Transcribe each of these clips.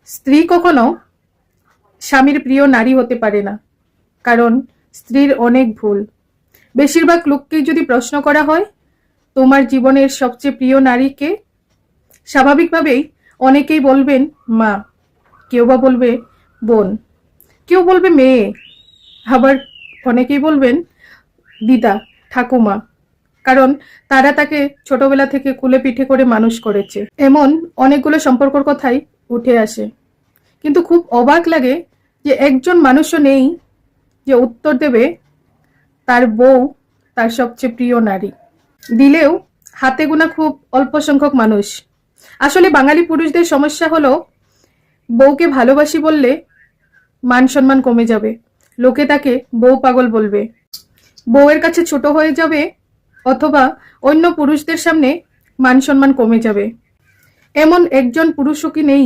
স্ত্রী কখনো স্বামীর প্রিয় নারী হতে পারে না, কারণ স্ত্রীর অনেক ভুল। বেশিরভাগ লোককেই যদি প্রশ্ন করা হয় তোমার জীবনের সবচেয়ে প্রিয় নারী কে, স্বাভাবিকভাবেই অনেকেই বলবেন মা, কেউ বা বলবে বোন, কেউ বলবে মেয়ে, আবার অনেকেই বলবেন দিদা, ঠাকুমা, কারণ তারা তাকে ছোটবেলা থেকে কুলে পিঠে করে মানুষ করেছে। এমন অনেকগুলো সম্পর্কর কথাই উঠে আসে, কিন্তু খুব অবাক লাগে যে একজন মানুষও নেই যে উত্তর দেবে তার বউ তার সবচেয়ে প্রিয় নারী। দিলেও হাতে গোনা খুব অল্প সংখ্যক মানুষ। আসলে বাঙালি পুরুষদের সমস্যা হলো বউকে ভালোবাসি বললে মান সম্মান কমে যাবে, লোকে তাকে বউ পাগল বলবে, বউয়ের কাছে ছোট হয়ে যাবে, অথবা অন্য পুরুষদের সামনে মান সম্মান কমে যাবে। এমন একজন পুরুষও কি নেই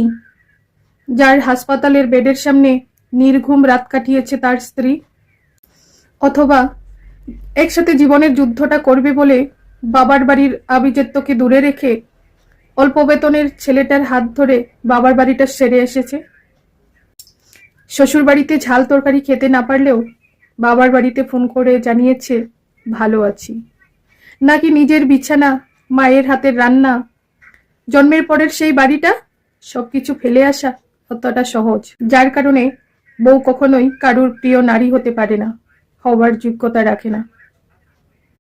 যার হাসপাতালের বেডের সামনে নির্ঘুম রাত কাটিয়েছে তার স্ত্রী, অথবা একসাথে জীবনের যুদ্ধটা করবে বলে বাবার বাড়ির আভিজাত্যকে দূরে রেখে অল্প বেতনের ছেলেটার হাত ধরে বাবার বাড়িটা সেরে এসেছে। শ্বশুর বাড়িতে ঝাল তরকারি খেতে না পারলেও বাবার বাড়িতে ফোন করে জানিয়েছে ভালো আছি। নাকি নিজের বিছানা, মায়ের হাতের রান্না, জন্মের পরের সেই বাড়িটা, সবকিছু ফেলে আসা অতটা সহজ, যার কারণে বউ কখনোই কারুর প্রিয় নারী হতে পারে না, হওয়ার যোগ্যতা রাখে না।